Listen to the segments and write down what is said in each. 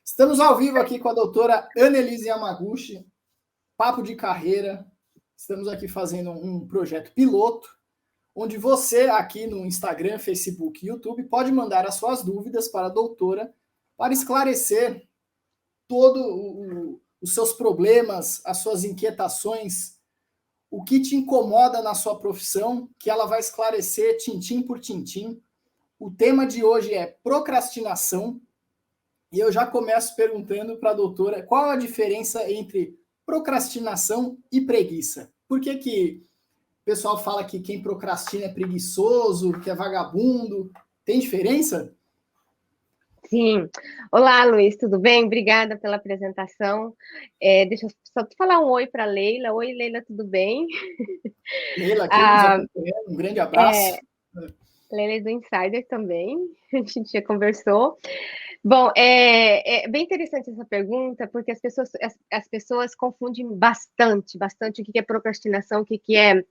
Estamos ao vivo aqui com a doutora Annelise Yamaguchi, Papo de Carreira. Estamos aqui fazendo um projeto piloto, onde você aqui no Instagram, Facebook e YouTube pode mandar as suas dúvidas para a doutora para esclarecer todos os seus problemas, as suas inquietações, o que te incomoda na sua profissão, que ela vai esclarecer tintim por tintim. O tema de hoje é procrastinação. E eu já começo perguntando para a doutora qual a diferença entre procrastinação e preguiça. Por que o pessoal fala que quem procrastina é preguiçoso, que é vagabundo? Tem diferença? Sim. Olá, Luiz, tudo bem? Obrigada pela apresentação. Deixa eu só falar um oi para a Leila. Oi, Leila, tudo bem? Leila, aqui nos acompanhando, um grande abraço. Leila é do Insider também, a gente já conversou. Bom, é bem interessante essa pergunta, porque as pessoas confundem bastante o que é procrastinação, o que é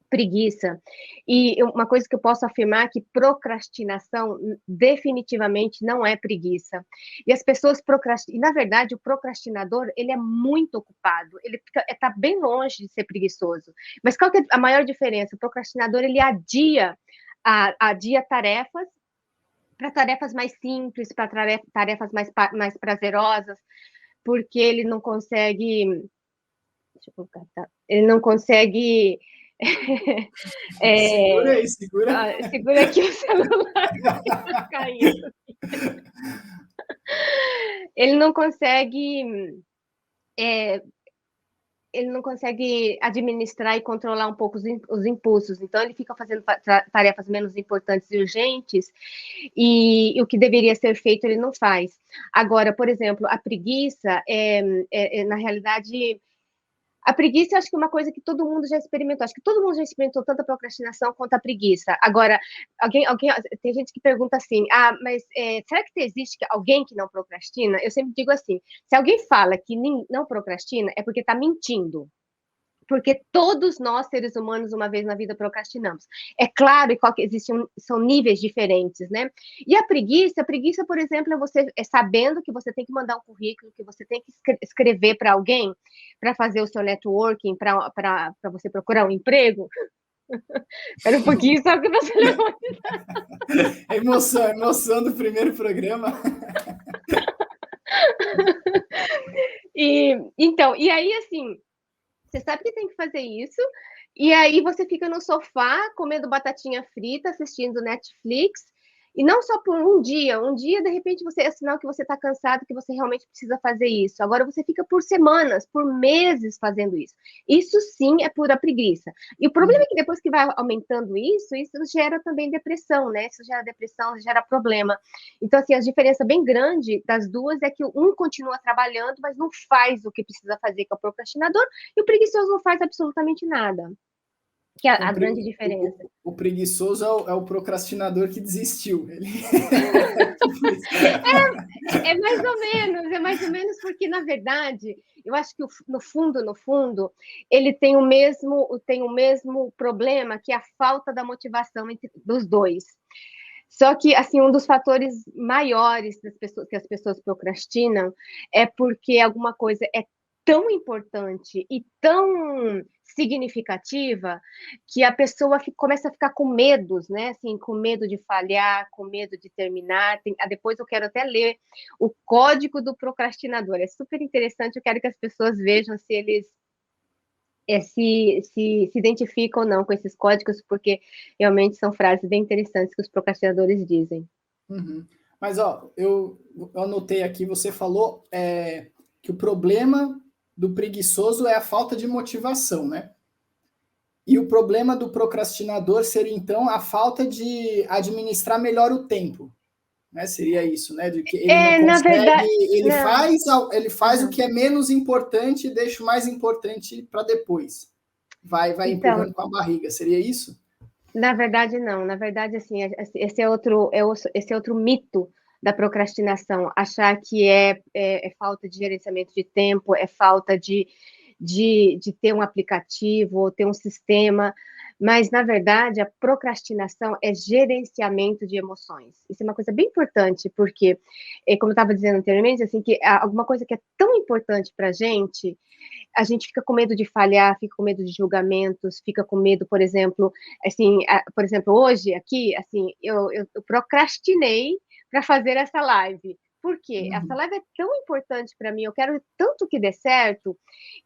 preguiça. E uma coisa que eu posso afirmar é que procrastinação definitivamente não é preguiça. E as pessoas procrastinam. E, na verdade, o procrastinador, ele é muito ocupado. Ele está bem longe de ser preguiçoso. Mas qual que é a maior diferença? O procrastinador, ele adia tarefas para tarefas mais simples, para tarefas mais prazerosas, porque ele não consegue... Deixa eu colocar, tá? Ele não consegue... Segura aí, segura. Segura aqui o celular, tá caindo. Ele não consegue administrar e controlar um pouco os impulsos. Então, ele fica fazendo tarefas menos importantes e urgentes, e o que deveria ser feito, ele não faz. Agora, por exemplo, a preguiça, na realidade... A preguiça, acho que é uma coisa que todo mundo já experimentou. Acho que todo mundo já experimentou tanto a procrastinação quanto a preguiça. Agora, tem gente que pergunta assim, mas será que existe alguém que não procrastina? Eu sempre digo assim, se alguém fala que não procrastina, é porque está mentindo. Porque todos nós, seres humanos, uma vez na vida procrastinamos. É claro que são níveis diferentes, né? E a preguiça, por exemplo, é você sabendo que você tem que mandar um currículo, que você tem que escrever para alguém, para fazer o seu networking, para você procurar um emprego. Era um pouquinho só que você levou. Emoção do primeiro programa. E aí, assim, você sabe que tem que fazer isso, e aí você fica no sofá comendo batatinha frita, assistindo Netflix, e não só por um dia, de repente é sinal que você está cansado, que você realmente precisa fazer isso. Agora você fica por semanas, por meses fazendo isso. Isso sim é pura preguiça. E o problema é que depois que vai aumentando isso gera também depressão, né? Isso gera depressão, gera problema. Então, assim, a diferença bem grande das duas é que um continua trabalhando, mas não faz o que precisa fazer, que é o procrastinador, e o preguiçoso não faz absolutamente nada. Que é a grande diferença. O preguiçoso é o procrastinador que desistiu. É mais ou menos porque, na verdade, eu acho que no fundo, ele tem o mesmo problema, que é a falta da motivação dos dois. Só que, assim, um dos fatores maiores que as pessoas procrastinam é porque alguma coisa é tão importante e tão significativa que a pessoa começa a ficar com medos, né? Assim, com medo de falhar, com medo de terminar. Depois eu quero até ler o código do procrastinador. É super interessante, eu quero que as pessoas vejam se eles se identificam ou não com esses códigos, porque realmente são frases bem interessantes que os procrastinadores dizem. Uhum. Mas, eu anotei aqui, você falou que o problema do preguiçoso é a falta de motivação, né? E o problema do procrastinador seria, então, a falta de administrar melhor o tempo, né? Seria isso, né? De que ele não consegue, na verdade, ele faz o que é menos importante e deixa o mais importante para depois. Vai empurrando com a barriga, seria isso? Na verdade, não. Na verdade, assim, esse é outro mito da procrastinação. Achar que é falta de gerenciamento de tempo, é falta de ter um aplicativo ou ter um sistema. Mas, na verdade, a procrastinação é gerenciamento de emoções. Isso é uma coisa bem importante, porque, como eu estava dizendo anteriormente, assim, que alguma coisa que é tão importante para a gente fica com medo de falhar, fica com medo de julgamentos, fica com medo, por exemplo, assim, por exemplo, hoje aqui, assim, eu procrastinei para fazer essa live. Por quê? Essa live é tão importante para mim, eu quero tanto que dê certo,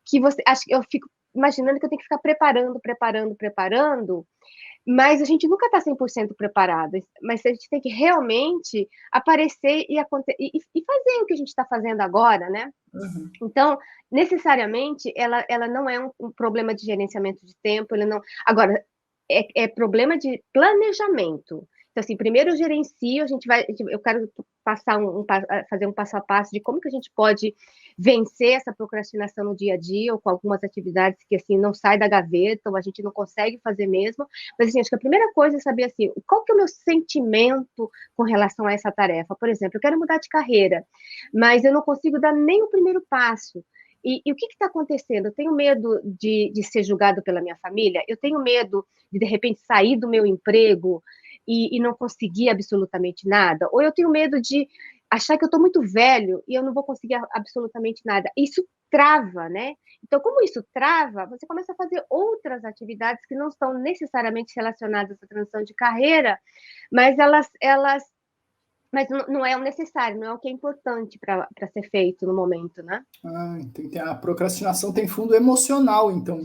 que acho que eu fico imaginando que eu tenho que ficar preparando, mas a gente nunca está 100% preparada, mas a gente tem que realmente aparecer e fazer o que a gente está fazendo agora, né? Uhum. Então, necessariamente, ela não é um problema de gerenciamento de tempo, ele não. Agora, é problema de planejamento. Então, assim, primeiro eu gerencio, eu quero fazer um passo a passo de como que a gente pode vencer essa procrastinação no dia a dia, ou com algumas atividades que, assim, não sai da gaveta, ou a gente não consegue fazer mesmo. Mas, assim, acho que a primeira coisa é saber, assim, qual que é o meu sentimento com relação a essa tarefa. Por exemplo, eu quero mudar de carreira, mas eu não consigo dar nem o primeiro passo. E o que está acontecendo? Eu tenho medo de ser julgado pela minha família, eu tenho medo de repente, sair do meu emprego e não conseguir absolutamente nada, ou eu tenho medo de achar que eu estou muito velho e eu não vou conseguir absolutamente nada. Isso trava, né? Então, como isso trava, você começa a fazer outras atividades que não estão necessariamente relacionadas à transição de carreira, mas mas não é o necessário, não é o que é importante para ser feito no momento, né? A procrastinação tem fundo emocional, então.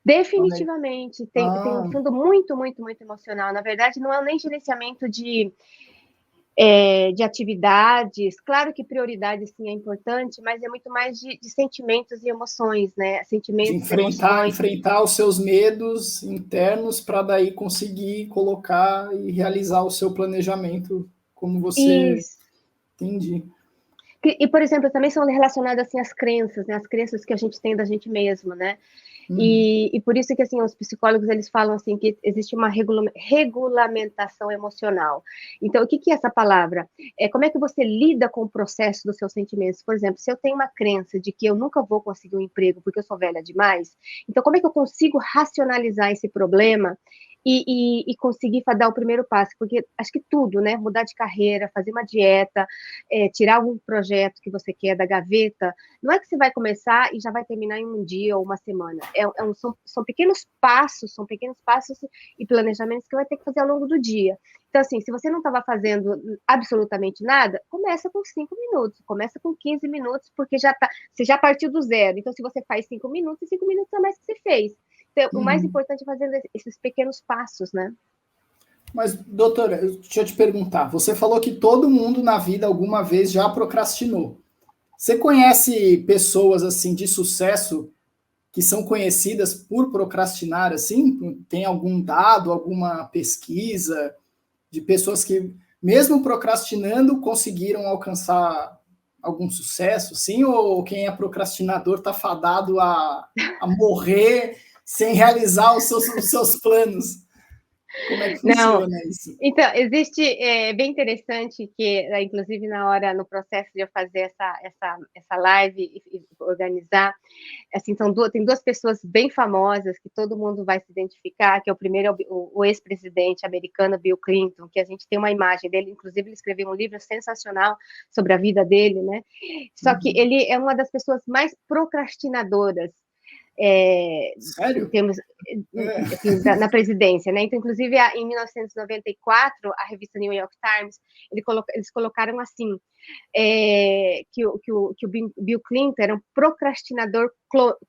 Definitivamente, tem um fundo muito, muito, muito emocional. Na verdade, não é nem gerenciamento de atividades. Claro que prioridade, sim, é importante, mas é muito mais de sentimentos e emoções, né? Sentimentos, de emoções. enfrentar os seus medos internos para daí conseguir colocar e realizar o seu planejamento como você... Isso. Entendi. E, por exemplo, também são relacionadas assim às crenças, né? As crenças que a gente tem da gente mesmo, né? E por isso que assim os psicólogos eles falam assim que existe uma regulamentação emocional. Então, o que é essa palavra? Como é que você lida com o processo dos seus sentimentos? Por exemplo, se eu tenho uma crença de que eu nunca vou conseguir um emprego porque eu sou velha demais, então como é que eu consigo racionalizar esse problema e conseguir dar o primeiro passo? Porque acho que tudo, né? Mudar de carreira, fazer uma dieta, tirar algum projeto que você quer da gaveta, não é que você vai começar e já vai terminar em um dia ou uma semana. São pequenos passos e planejamentos que vai ter que fazer ao longo do dia. Então, assim, se você não estava fazendo absolutamente nada, começa com 5 minutos, começa com 15 minutos, porque você já partiu do zero. Então, se você faz 5 minutos, 5 minutos é mais que você fez. Então, o mais importante é fazer esses pequenos passos, né? Mas, doutora, deixa eu te perguntar. Você falou que todo mundo na vida alguma vez já procrastinou. Você conhece pessoas assim de sucesso que são conhecidas por procrastinar assim? Tem algum dado, alguma pesquisa de pessoas que, mesmo procrastinando, conseguiram alcançar algum sucesso, sim? Ou quem é procrastinador está fadado a morrer sem realizar os seus planos? Como é que Não, funciona isso? então, existe, bem interessante que, inclusive no processo de eu fazer essa live e organizar, assim, tem duas pessoas bem famosas que todo mundo vai se identificar, que é o primeiro é o ex-presidente americano Bill Clinton, que a gente tem uma imagem dele, inclusive ele escreveu um livro sensacional sobre a vida dele, né? Só que ele é uma das pessoas mais procrastinadoras em Sério? termos assim, na presidência, né? Então, inclusive, em 1994, a revista New York Times, eles colocaram assim, que o Bill Clinton era um procrastinador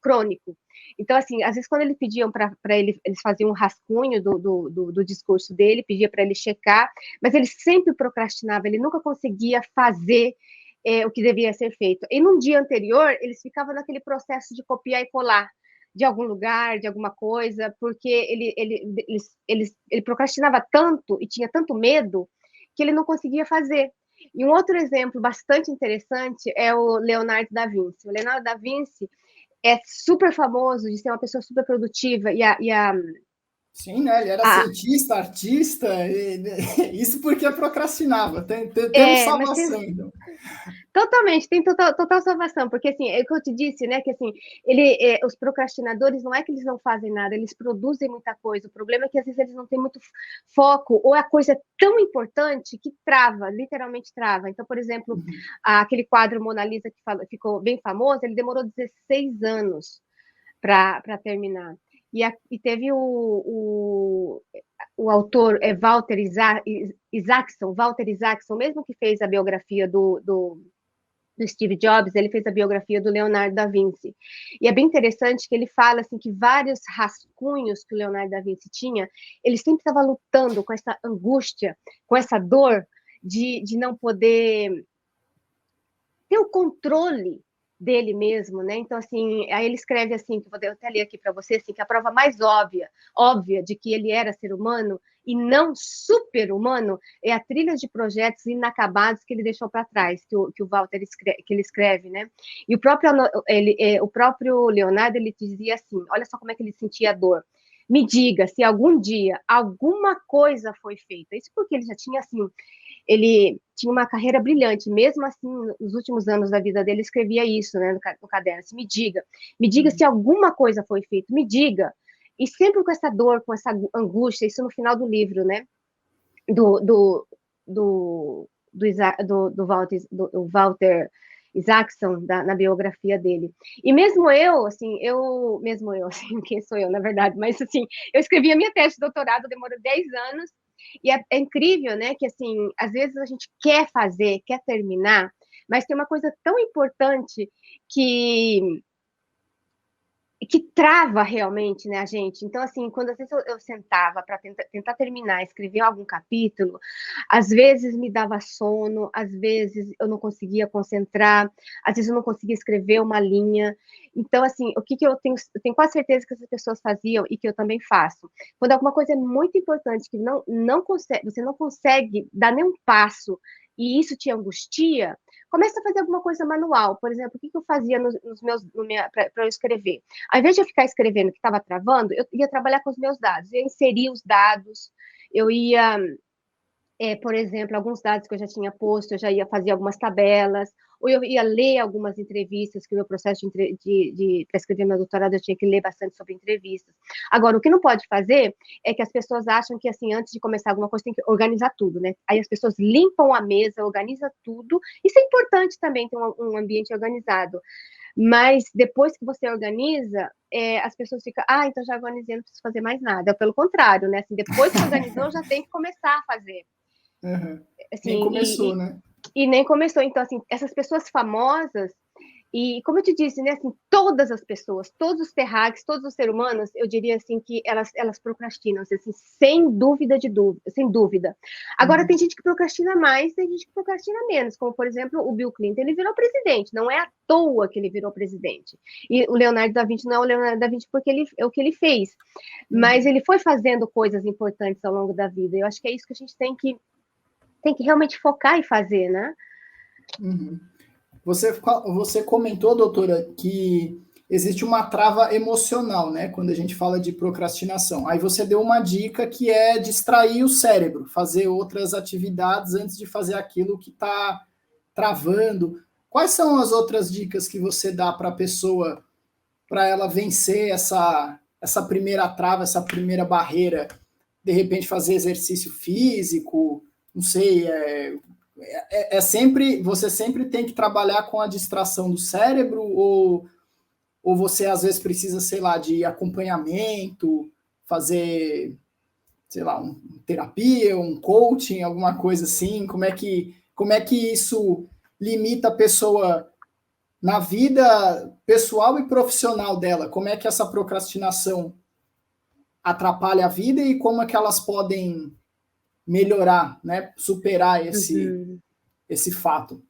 crônico. Então, assim, às vezes quando eles pediam para eles faziam um rascunho do discurso dele, pedia para ele checar, mas ele sempre procrastinava, ele nunca conseguia fazer o que devia ser feito. E num dia anterior, eles ficavam naquele processo de copiar e colar de algum lugar, de alguma coisa, porque ele procrastinava tanto e tinha tanto medo que ele não conseguia fazer. E um outro exemplo bastante interessante é o Leonardo da Vinci. O Leonardo da Vinci é super famoso de ser uma pessoa super produtiva Sim, né? Ele era cientista, artista, isso porque procrastinava. Temos salvação, então. Totalmente, tem total salvação, porque assim, é o que eu te disse, né, que assim, os procrastinadores não é que eles não fazem nada, eles produzem muita coisa, o problema é que às vezes eles não têm muito foco, ou a coisa é tão importante que trava, literalmente trava. Então, por exemplo, aquele quadro Mona Lisa que ficou bem famoso, ele demorou 16 anos para terminar. E teve o autor Walter Isaacson, mesmo que fez a biografia do Steve Jobs, ele fez a biografia do Leonardo da Vinci. E é bem interessante que ele fala assim, que vários rascunhos que o Leonardo da Vinci tinha, ele sempre estava lutando com essa angústia, com essa dor de não poder ter o controle dele mesmo, né? Então, assim, aí ele escreve assim, que eu vou até ler aqui para você, assim, que a prova mais óbvia de que ele era ser humano e não super-humano é a trilha de projetos inacabados que ele deixou para trás, que o Walter escreve, né? E o próprio Leonardo, ele dizia assim, olha só como é que ele sentia a dor. Me diga se algum dia alguma coisa foi feita. Isso porque ele já tinha, assim, ele tinha uma carreira brilhante, mesmo assim, nos últimos anos da vida dele, escrevia isso, né, no caderno, assim, me diga se alguma coisa foi feita, me diga, e sempre com essa dor, com essa angústia, isso no final do livro, né, do Walter Isaacson, na biografia dele. E mesmo eu, assim, assim, quem sou eu, na verdade, mas, assim, eu escrevi a minha tese de doutorado, demorou 10 anos, e é incrível, né, que, assim, às vezes a gente quer fazer, quer terminar, mas tem uma coisa tão importante que trava realmente, né, a gente. Então, assim, quando às vezes eu sentava para tentar terminar, escrever algum capítulo, às vezes me dava sono, às vezes eu não conseguia concentrar, às vezes eu não conseguia escrever uma linha. Então, assim, o que eu tenho quase certeza que essas pessoas faziam e que eu também faço. Quando alguma coisa é muito importante que você não consegue dar nenhum passo e isso te angustia, começa a fazer alguma coisa manual. Por exemplo, o que eu fazia para eu escrever? Ao invés de eu ficar escrevendo que estava travando, eu ia trabalhar com os meus dados, eu ia inserir os dados, eu ia, por exemplo, alguns dados que eu já tinha posto, eu já ia fazer algumas tabelas, ou eu ia ler algumas entrevistas, que o meu processo para escrever meu doutorado eu tinha que ler bastante sobre entrevistas. Agora, o que não pode fazer é que as pessoas acham que, assim, antes de começar alguma coisa, tem que organizar tudo, né? Aí as pessoas limpam a mesa, organizam tudo. Isso é importante também, ter um ambiente organizado. Mas depois que você organiza, as pessoas ficam, então já organizei, não preciso fazer mais nada. Pelo contrário, né? Assim, depois que organizou, já tem que começar a fazer. Assim, nem começou, né? E nem começou. Então, assim, essas pessoas famosas, e como eu te disse, né, assim, todas as pessoas, todos os terráqueos, todos os seres humanos, eu diria assim que elas procrastinam, assim, sem dúvida. Agora, tem gente que procrastina mais, tem gente que procrastina menos, como, por exemplo, o Bill Clinton, ele virou presidente, não é à toa que ele virou presidente. E o Leonardo da Vinci não é o Leonardo da Vinci porque é o que ele fez, mas ele foi fazendo coisas importantes ao longo da vida. Eu acho que é isso que a gente tem que realmente focar e fazer, né? Você comentou, doutora, que existe uma trava emocional, né, quando a gente fala de procrastinação. Aí você deu uma dica que é distrair o cérebro, fazer outras atividades antes de fazer aquilo que está travando. Quais são as outras dicas que você dá para a pessoa, para ela vencer essa primeira trava, essa primeira barreira? De repente fazer exercício físico, não sei, você sempre tem que trabalhar com a distração do cérebro ou você às vezes precisa, sei lá, de acompanhamento, fazer, sei lá, uma terapia, um coaching, alguma coisa assim? Como é que isso limita a pessoa na vida pessoal e profissional dela? Como é que essa procrastinação atrapalha a vida e como é que elas podem melhorar, né, superar esse fato?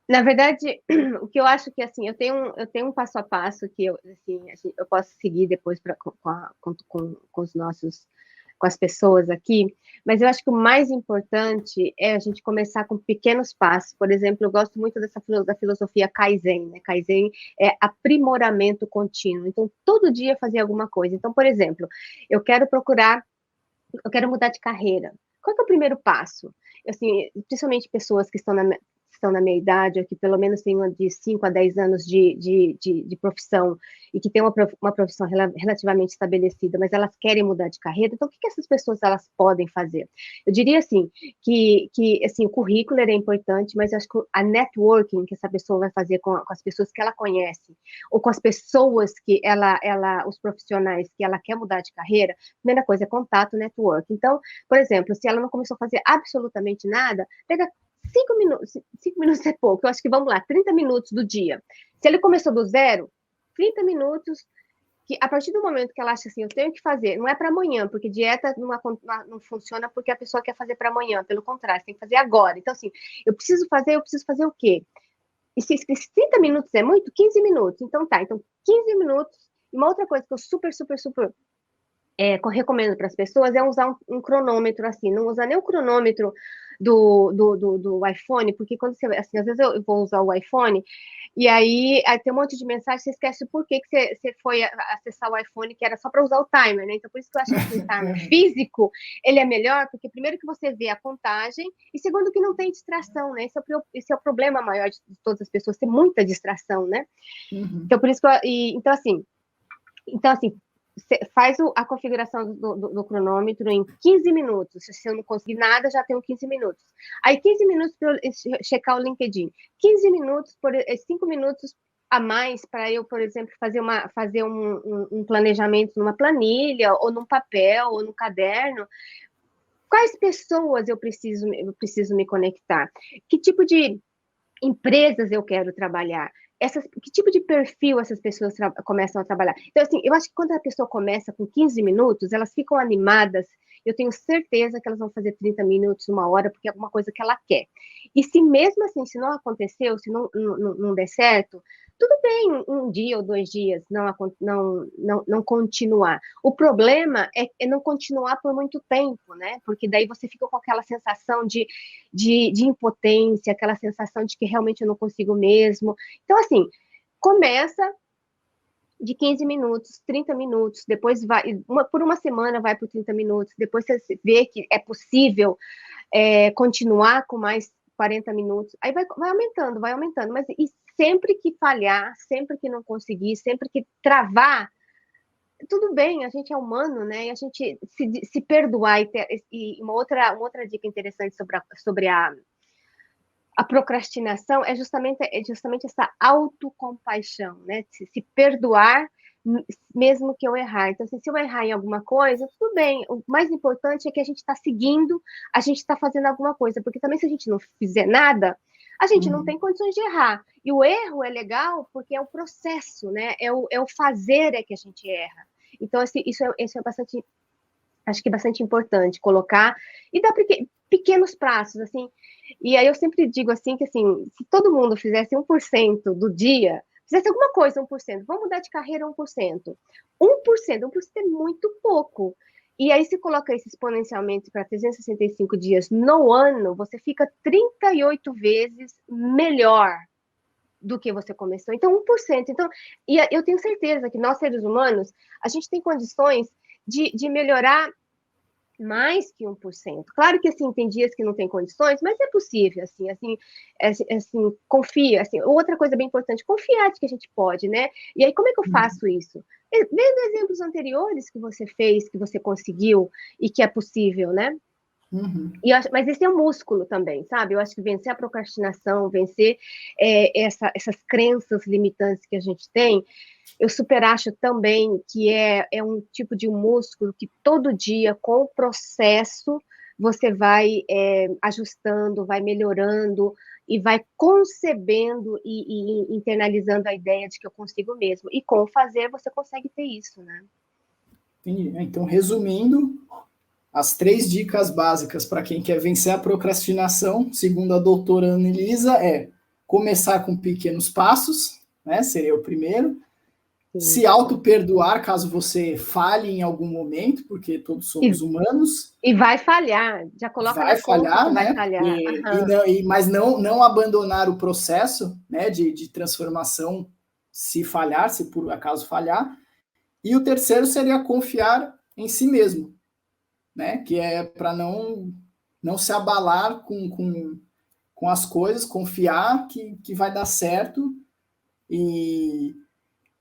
Na verdade, o que eu acho que, assim, eu tenho um passo a passo que eu posso seguir depois com as pessoas aqui, mas eu acho que o mais importante é a gente começar com pequenos passos. Por exemplo, eu gosto muito da filosofia Kaizen, né? Kaizen é aprimoramento contínuo. Então, todo dia fazer alguma coisa. Então, por exemplo, eu quero mudar de carreira. Qual é o primeiro passo? assim, principalmente pessoas que estão na minha idade, ou que pelo menos têm de 5 a 10 anos de profissão, e que têm uma profissão relativamente estabelecida, mas elas querem mudar de carreira, então o que essas pessoas elas podem fazer? Eu diria assim, que assim, o currículo é importante, mas eu acho que a networking que essa pessoa vai fazer com as pessoas que ela conhece, ou com as pessoas que os profissionais que ela quer mudar de carreira, a primeira coisa é contato, network. Então, por exemplo, se ela não começou a fazer absolutamente nada, pega 5 minutos é pouco, eu acho que vamos lá, 30 minutos do dia. Se ele começou do zero, 30 minutos, que a partir do momento que ela acha assim, eu tenho que fazer, não é para amanhã, porque dieta não funciona porque a pessoa quer fazer para amanhã, pelo contrário, tem que fazer agora. Então, assim, eu preciso fazer o quê? E se 30 minutos é muito, 15 minutos. Então, tá, então 15 minutos. E uma outra coisa que eu super recomendo para as pessoas é usar um cronômetro assim, não usar nem o cronômetro do iPhone, porque quando você, assim, às vezes eu vou usar o iPhone, e aí tem um monte de mensagem, você esquece por que você foi acessar o iPhone, que era só para usar o timer, né? Então, por isso que eu acho que o timer físico, ele é melhor, porque primeiro que você vê a contagem, e segundo que não tem distração, né? Esse é o problema maior de todas as pessoas, ter muita distração, né? Uhum. Então, por isso que então, assim, faz a configuração do cronômetro em 15 minutos. Se eu não conseguir nada, já tenho 15 minutos. Aí, 15 minutos para eu checar o LinkedIn. 15 minutos, 5 minutos a mais para eu, por exemplo, fazer um planejamento numa planilha, ou num papel, ou no caderno. Quais pessoas eu preciso me conectar? Que tipo de empresas eu quero trabalhar? Que tipo de perfil essas pessoas começam a trabalhar? Então, assim, eu acho que quando a pessoa começa com 15 minutos, elas ficam animadas, eu tenho certeza que elas vão fazer 30 minutos, uma hora, porque é alguma coisa que ela quer. E se mesmo assim, se não aconteceu, se não der certo, tudo bem, um dia ou 2 dias não continuar. O problema é não continuar por muito tempo, né? Porque daí você fica com aquela sensação de impotência, aquela sensação de que realmente eu não consigo mesmo. Então, assim, começa de 15 minutos, 30 minutos, depois por uma semana vai por 30 minutos, depois você vê que é possível continuar com mais 40 minutos, aí vai aumentando, mas e sempre que falhar, sempre que não conseguir, sempre que travar, tudo bem, a gente é humano, né? E a gente se perdoar e uma outra dica interessante sobre a procrastinação é justamente essa autocompaixão, né? Se perdoar mesmo que eu errar. Então, assim, se eu errar em alguma coisa, tudo bem. O mais importante é que a gente está seguindo, a gente está fazendo alguma coisa, porque também se a gente não fizer nada, a gente não tem condições de errar. E o erro é legal porque é o processo, né? É o fazer que a gente erra. Então, assim, isso é bastante, acho que é bastante importante colocar e dar pequenos passos, assim. E aí eu sempre digo assim que assim, se todo mundo fizesse 1% do dia, fizesse alguma coisa 1%, vamos mudar de carreira 1%. 1% é muito pouco. E aí se coloca isso exponencialmente para 365 dias no ano, você fica 38 vezes melhor do que você começou. Então, 1%. Então, e eu tenho certeza que nós, seres humanos, a gente tem condições de melhorar mais que 1%. Claro que, assim, tem dias que não tem condições, mas é possível, assim, confia, assim, outra coisa bem importante, confiar de que a gente pode, né? E aí, como é que eu faço isso? Vendo exemplos anteriores que você fez, que você conseguiu e que é possível, né? Uhum. Mas esse é um músculo também, sabe? Eu acho que vencer a procrastinação, vencer essas crenças limitantes que a gente tem, eu super acho também que é um tipo de músculo que todo dia, com o processo, você vai ajustando, vai melhorando e vai concebendo e internalizando a ideia de que eu consigo mesmo. E com o fazer, você consegue ter isso, né? Entendi. Então, resumindo, as 3 dicas básicas para quem quer vencer a procrastinação, segundo a doutora Anelisa, é começar com pequenos passos, né? Seria o primeiro. Se auto-perdoar caso você falhe em algum momento, porque todos somos humanos. E vai falhar, já coloca vai na conta falhar, que vai né? falhar. Mas não abandonar o processo, né, de transformação se falhar, se por acaso falhar. E o terceiro seria confiar em si mesmo, né? Que é para não não se abalar com as coisas, confiar que vai dar certo. E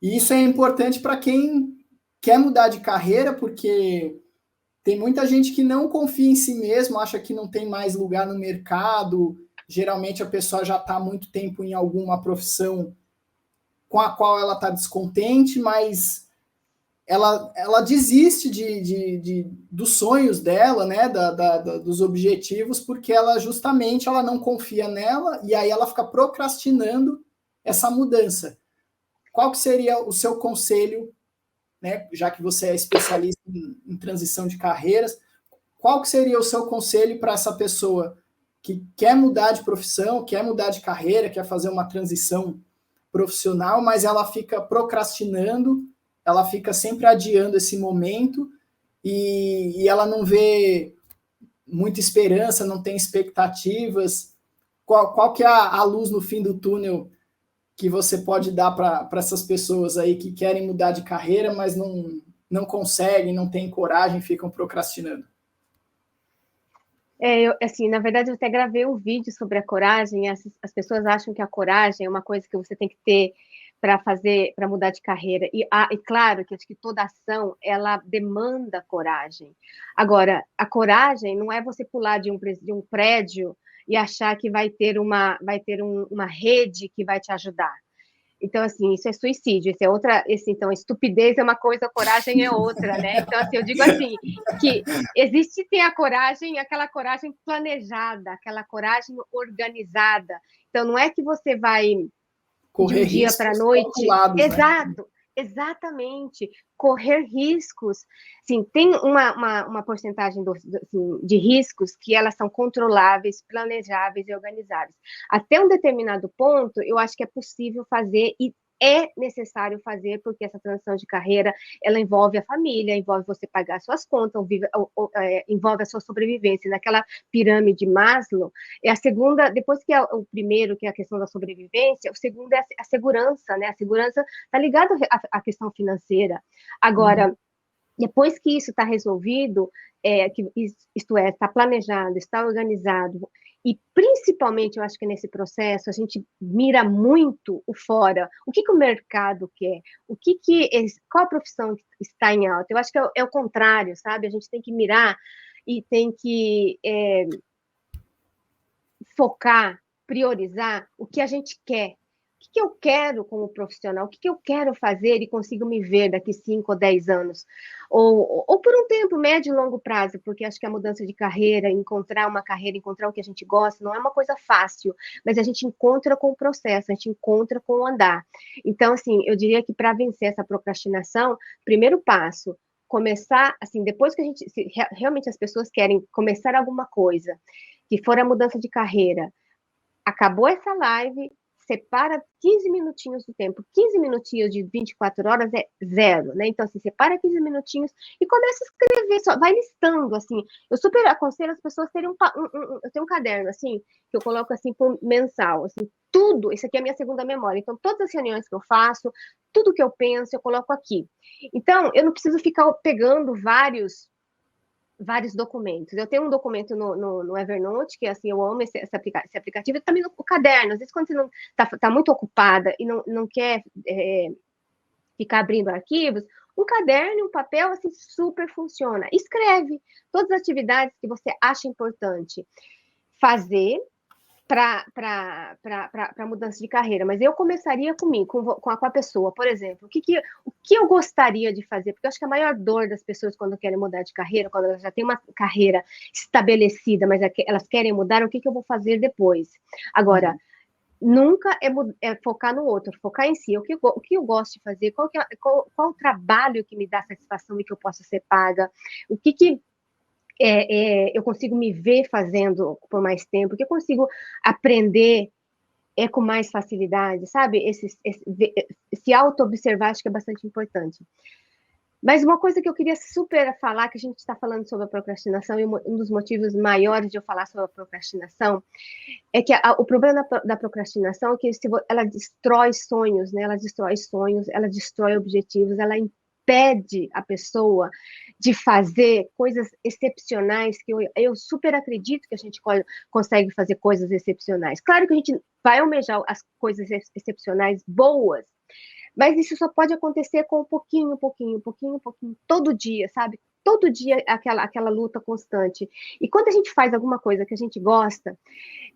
isso é importante para quem quer mudar de carreira, porque tem muita gente que não confia em si mesmo, acha que não tem mais lugar no mercado. Geralmente a pessoa já está há muito tempo em alguma profissão com a qual ela está descontente, mas ela desiste dos sonhos dela, né, dos objetivos, porque ela não confia nela, e aí ela fica procrastinando essa mudança. Qual que seria o seu conselho, né, já que você é especialista em transição de carreiras, qual que seria o seu conselho para essa pessoa que quer mudar de profissão, quer mudar de carreira, quer fazer uma transição profissional, mas ela fica procrastinando, ela fica sempre adiando esse momento e ela não vê muita esperança, não tem expectativas? Qual que é a luz no fim do túnel que você pode dar para essas pessoas aí que querem mudar de carreira, mas não conseguem, não têm coragem, ficam procrastinando? Assim, na verdade, eu até gravei um vídeo sobre a coragem. As pessoas acham que a coragem é uma coisa que você tem que ter para mudar de carreira. E claro que acho que toda ação, ela demanda coragem. Agora, a coragem não é você pular de um prédio e achar que vai ter uma rede que vai te ajudar. Então, assim, isso é suicídio, isso é outra, então, estupidez é uma coisa, coragem é outra, né? Então, assim, eu digo assim, que existe sim a coragem, aquela coragem planejada, aquela coragem organizada. Então, não é que você vai correr de um dia para a noite. Exato, né? Exatamente. Correr riscos. Sim, tem uma porcentagem assim, de riscos que elas são controláveis, planejáveis e organizáveis. Até um determinado ponto, eu acho que é possível fazer e é necessário fazer, porque essa transição de carreira, ela envolve a família, envolve você pagar suas contas, envolve a sua sobrevivência. Naquela pirâmide Maslow, é a segunda, depois que é o primeiro, que é a questão da sobrevivência, o segundo é a segurança, né? A segurança está ligada à questão financeira. Agora, depois que isso está resolvido, isto é, está planejado, está organizado, e principalmente, eu acho que nesse processo, a gente mira muito o fora. O que o mercado quer? Qual a profissão que está em alta? Eu acho que é o contrário, sabe? A gente tem que mirar e tem que focar, priorizar o que a gente quer. O que eu quero como profissional? O que eu quero fazer e consigo me ver daqui 5 ou 10 anos? Ou por um tempo, médio e longo prazo, porque acho que a mudança de carreira, encontrar uma carreira, encontrar o que a gente gosta, não é uma coisa fácil, mas a gente encontra com o processo, a gente encontra com o andar. Então, assim, eu diria que para vencer essa procrastinação, primeiro passo, começar, assim, depois que se realmente as pessoas querem começar alguma coisa, que for a mudança de carreira, acabou essa live, separa 15 minutinhos do tempo. 15 minutinhos de 24 horas é zero, né? Então, assim, separa 15 minutinhos e começa a escrever, só vai listando, assim. Eu super aconselho as pessoas terem eu tenho um caderno, assim, que eu coloco, assim, por mensal, assim, tudo, isso aqui é a minha segunda memória. Então, todas as reuniões que eu faço, tudo que eu penso, eu coloco aqui. Então, eu não preciso ficar pegando vários documentos. Eu tenho um documento no Evernote, que assim, eu amo esse aplicativo, e também no caderno. Às vezes, quando você não está muito ocupada e não quer ficar abrindo arquivos, um caderno e um papel assim, super funciona. Escreve todas as atividades que você acha importante fazer para mudança de carreira, mas eu começaria comigo, com a pessoa, por exemplo, o que eu gostaria de fazer, porque eu acho que a maior dor das pessoas quando querem mudar de carreira, quando elas já têm uma carreira estabelecida, mas elas querem mudar, o que eu vou fazer depois? Agora, nunca é focar no outro, focar em si, o que eu gosto de fazer, qual o trabalho que me dá satisfação e que eu posso ser paga, o que eu consigo me ver fazendo por mais tempo, que eu consigo aprender com mais facilidade, sabe? Se auto-observar, acho que é bastante importante. Mas uma coisa que eu queria super falar, que a gente está falando sobre a procrastinação, e um dos motivos maiores de eu falar sobre a procrastinação, é que o problema da procrastinação é que ela destrói sonhos, né? Ela destrói sonhos, ela destrói objetivos, ela impede a pessoa de fazer coisas excepcionais, que eu super acredito que a gente consegue fazer coisas excepcionais. Claro que a gente vai almejar as coisas excepcionais boas, mas isso só pode acontecer com um pouquinho, todo dia, sabe? Todo dia aquela luta constante. E quando a gente faz alguma coisa que a gente gosta,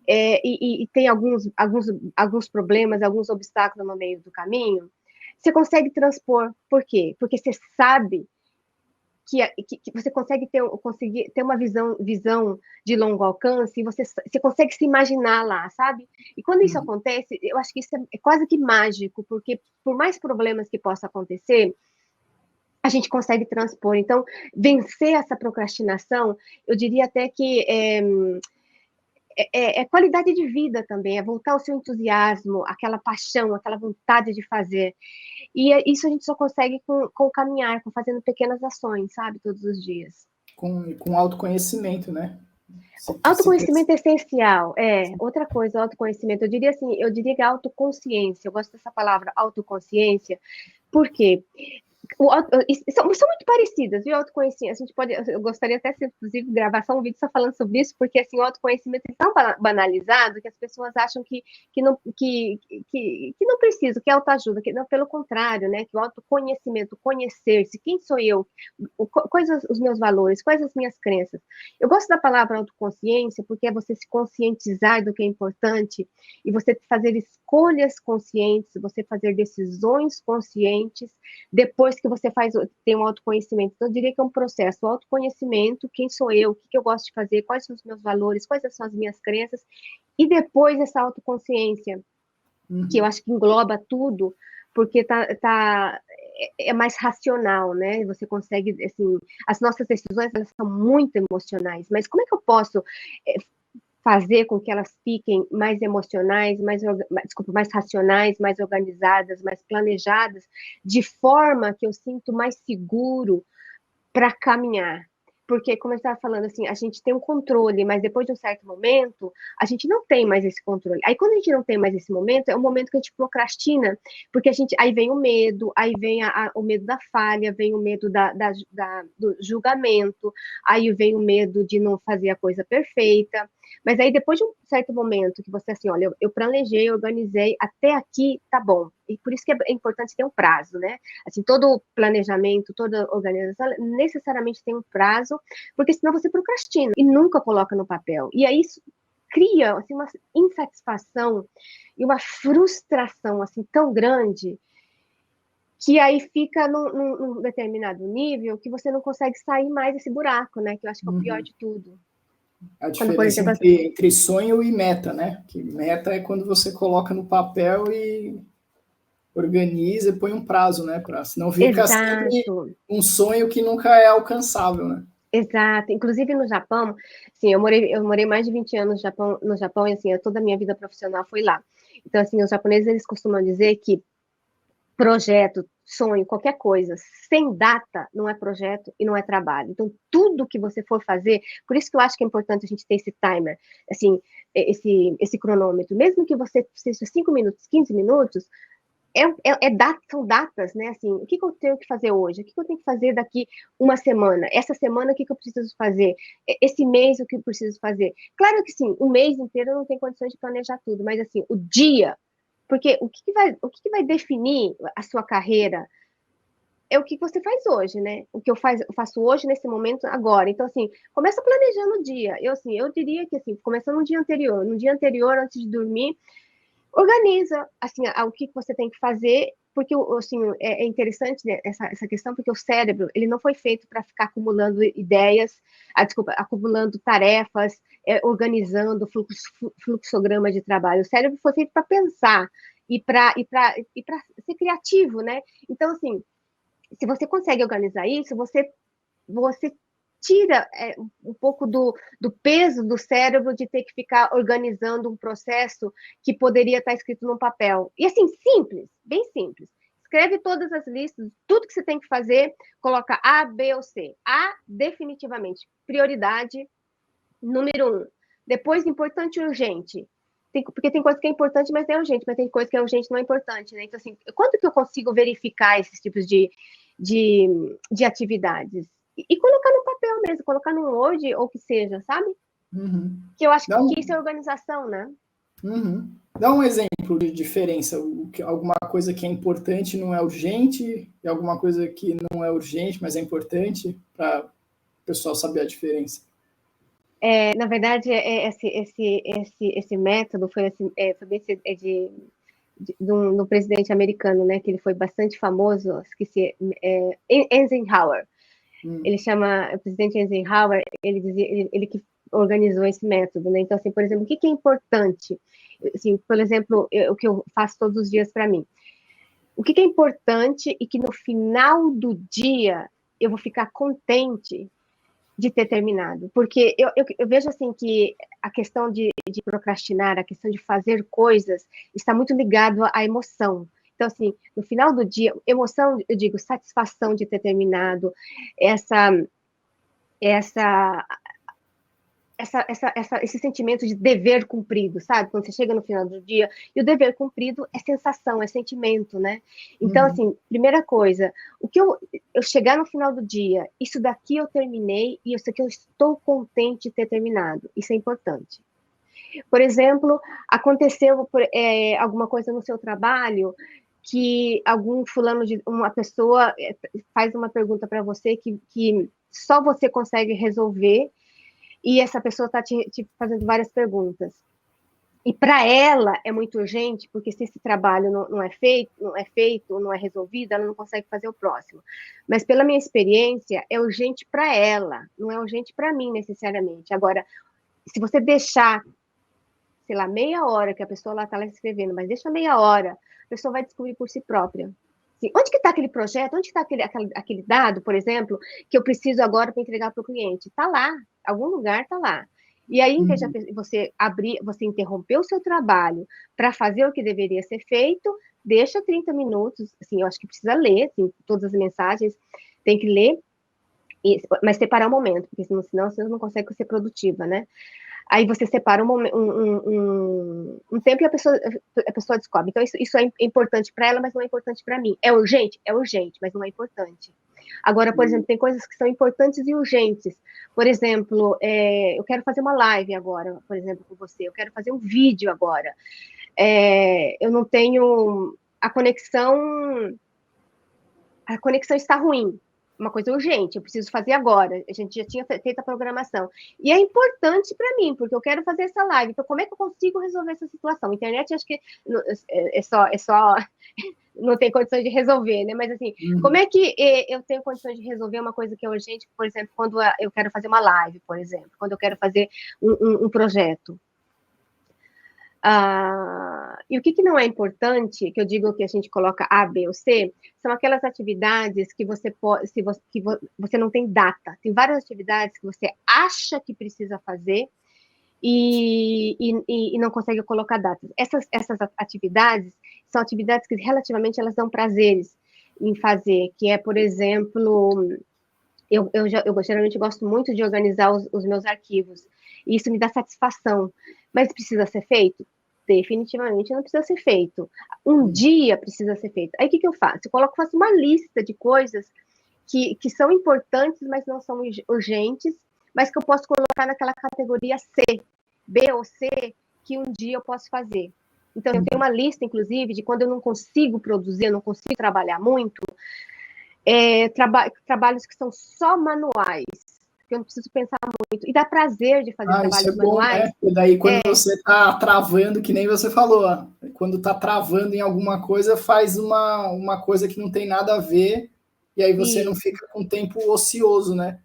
e tem alguns problemas, alguns obstáculos no meio do caminho, você consegue transpor. Por quê? Porque você sabe que você consegue ter uma visão de longo alcance, e você consegue se imaginar lá, sabe? E quando isso acontece, eu acho que isso é quase que mágico, porque por mais problemas que possa acontecer, a gente consegue transpor. Então, vencer essa procrastinação, eu diria até que é qualidade de vida também, é voltar ao seu entusiasmo, aquela paixão, aquela vontade de fazer. E isso a gente só consegue com o caminhar, com fazendo pequenas ações, sabe, todos os dias. Com autoconhecimento, né? Autoconhecimento é essencial. Outra coisa, autoconhecimento. Eu diria que a autoconsciência, eu gosto dessa palavra, autoconsciência, por quê? São muito parecidas, viu? Autoconhecimento. A gente pode, eu gostaria até, inclusive, gravar só um vídeo só falando sobre isso, porque assim, o autoconhecimento é tão banalizado que as pessoas acham que não precisa, que é autoajuda, que não, pelo contrário, né? Que o autoconhecimento, conhecer-se, quem sou eu, quais os meus valores, quais as minhas crenças. Eu gosto da palavra autoconsciência porque é você se conscientizar do que é importante e você fazer escolhas conscientes, você fazer decisões conscientes depois que você tem um autoconhecimento. Então, eu diria que é um processo. O autoconhecimento, quem sou eu, o que eu gosto de fazer, quais são os meus valores, quais são as minhas crenças, e depois essa autoconsciência, que eu acho que engloba tudo, porque é mais racional, né? Você consegue, assim, as nossas decisões, elas são muito emocionais, mas como é que eu posso fazer com que elas fiquem mais emocionais, mais racionais, mais organizadas, mais planejadas, de forma que eu sinto mais seguro para caminhar? Porque, como eu estava falando, assim, a gente tem um controle, mas depois de um certo momento, a gente não tem mais esse controle. Aí, quando a gente não tem mais esse momento, é o momento que a gente procrastina, porque aí vem o medo, aí vem o medo da falha, vem o medo do julgamento, aí vem o medo de não fazer a coisa perfeita. Mas aí, depois de um certo momento, que você, assim, olha, eu planejei, organizei, até aqui tá bom. E por isso que é importante ter um prazo, né? Assim, todo planejamento, toda organização, necessariamente tem um prazo, porque senão você procrastina e nunca coloca no papel. E aí isso cria, assim, uma insatisfação e uma frustração, assim, tão grande, que aí fica num determinado nível que você não consegue sair mais desse buraco, né? Que eu acho que é o pior de tudo. A diferença entre sonho e meta, né? Que meta é quando você coloca no papel e organiza e põe um prazo, né? Senão fica sempre um sonho que nunca é alcançável, né? Exato. Inclusive no Japão, assim, eu morei mais de 20 anos no Japão, e assim, toda a minha vida profissional foi lá. Então, assim, os japoneses, eles costumam dizer que projeto, sonho, qualquer coisa, sem data, não é projeto e não é trabalho. Então, tudo que você for fazer, por isso que eu acho que é importante a gente ter esse timer, assim, esse cronômetro, mesmo que você seja 5 minutos, 15 minutos, são datas, né? Assim, o que eu tenho que fazer hoje? O que eu tenho que fazer daqui uma semana? Essa semana, o que eu preciso fazer? Esse mês, o que eu preciso fazer? Claro que sim, um mês inteiro eu não tenho condições de planejar tudo, mas assim, o dia, porque o que vai definir a sua carreira é o que você faz hoje, né? O que eu faço hoje, nesse momento, agora. Então, assim, começa planejando o dia. Eu diria que, assim, começando no dia anterior, antes de dormir, organiza, assim, o que você tem que fazer, porque, assim, é interessante, né, essa questão, porque o cérebro, ele não foi feito para ficar acumulando ideias, acumulando tarefas, organizando fluxograma de trabalho. O cérebro foi feito para pensar e para ser criativo, né? Então, assim, se você consegue organizar isso, você tira um pouco do peso do cérebro de ter que ficar organizando um processo que poderia estar escrito num papel. E assim, simples, bem simples. Escreve todas as listas, tudo que você tem que fazer, coloca A, B ou C. A, definitivamente, prioridade número 1. Depois, importante e urgente. Porque tem coisa que é importante, mas não é urgente, mas tem coisa que é urgente e não é importante, né? Então, assim, quando que eu consigo verificar esses tipos de de atividades. E colocar no papel mesmo, colocar no Word ou que seja, sabe? Uhum. Que eu acho que isso é organização, né? Uhum. Dá um exemplo de diferença. Alguma coisa que é importante não é urgente, e alguma coisa que não é urgente, mas é importante, para o pessoal saber a diferença. Na verdade, esse método foi do presidente americano, né? Que ele foi bastante famoso, esqueci, Eisenhower. Ele chama o presidente Eisenhower, ele que organizou esse método, né? Então, assim, por exemplo, o que é importante? Assim, por exemplo, o que eu faço todos os dias para mim. O que é importante e que no final do dia eu vou ficar contente de ter terminado. Porque eu vejo assim que a questão de procrastinar, a questão de fazer coisas, está muito ligado à emoção. Então, assim, no final do dia, emoção, eu digo, satisfação de ter terminado, esse sentimento de dever cumprido, sabe? Quando você chega no final do dia, e o dever cumprido é sensação, é sentimento, né? Então, assim, primeira coisa, o que eu chegar no final do dia, isso daqui eu terminei, e isso aqui eu estou contente de ter terminado. Isso é importante. Por exemplo, aconteceu alguma coisa no seu trabalho que uma pessoa faz uma pergunta para você que só você consegue resolver, e essa pessoa está te fazendo várias perguntas. E para ela é muito urgente, porque se esse trabalho não é feito, não é resolvido, ela não consegue fazer o próximo. Mas pela minha experiência, é urgente para ela, não é urgente para mim necessariamente. Agora, se você deixar, sei lá, meia hora que a pessoa lá está lá escrevendo, mas deixa meia hora, a pessoa vai descobrir por si própria. Assim, onde que está aquele projeto? Onde está aquele dado, por exemplo, que eu preciso agora para entregar para o cliente? Está lá, algum lugar está lá. E aí, em vez de você interromper o seu trabalho para fazer o que deveria ser feito, deixa 30 minutos, assim, eu acho que precisa ler, assim, todas as mensagens, tem que ler, mas separar um momento, porque senão você não consegue ser produtiva, né? Aí você separa um tempo e a pessoa descobre. Então, isso é importante para ela, mas não é importante para mim. É urgente? É urgente, mas não é importante. Agora, por exemplo, tem coisas que são importantes e urgentes. Por exemplo, eu quero fazer uma live agora, por exemplo, com você. Eu quero fazer um vídeo agora. Eu não tenho a conexão está ruim. Uma coisa urgente, eu preciso fazer agora. A gente já tinha feito a programação. E é importante para mim, porque eu quero fazer essa live. Então, como é que eu consigo resolver essa situação? A internet, acho que é só não tem condições de resolver, né? Mas, assim, como é que eu tenho condições de resolver uma coisa que é urgente, por exemplo, quando eu quero fazer uma live, por exemplo, quando eu quero fazer um projeto? E o que não é importante, que eu digo que a gente coloca A, B ou C, são aquelas atividades que você não tem data. Tem várias atividades que você acha que precisa fazer e não consegue colocar datas. Essas atividades são atividades que relativamente elas dão prazeres em fazer, que é, por exemplo, eu geralmente gosto muito de organizar os meus arquivos, e isso me dá satisfação. Mas precisa ser feito? Definitivamente não precisa ser feito. Um dia precisa ser feito. Aí o que eu faço? Eu faço uma lista de coisas que são importantes, mas não são urgentes, mas que eu posso colocar naquela categoria C, B ou C, que um dia eu posso fazer. Então, eu tenho uma lista, inclusive, de quando eu não consigo produzir, eu não consigo trabalhar muito, trabalhos que são só manuais, que eu não preciso pensar muito. E dá prazer de fazer trabalhos isso é bom, manuais. né? E daí, quando você está travando, que nem você falou, ó, quando está travando em alguma coisa, faz uma coisa que não tem nada a ver, e aí você não fica com tempo ocioso, né?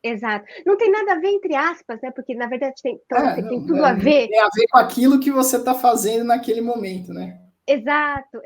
Exato. Não tem nada a ver, entre aspas, né? Porque, na verdade, tem tudo a ver. Tem a ver com aquilo que você está fazendo naquele momento, né? Exato.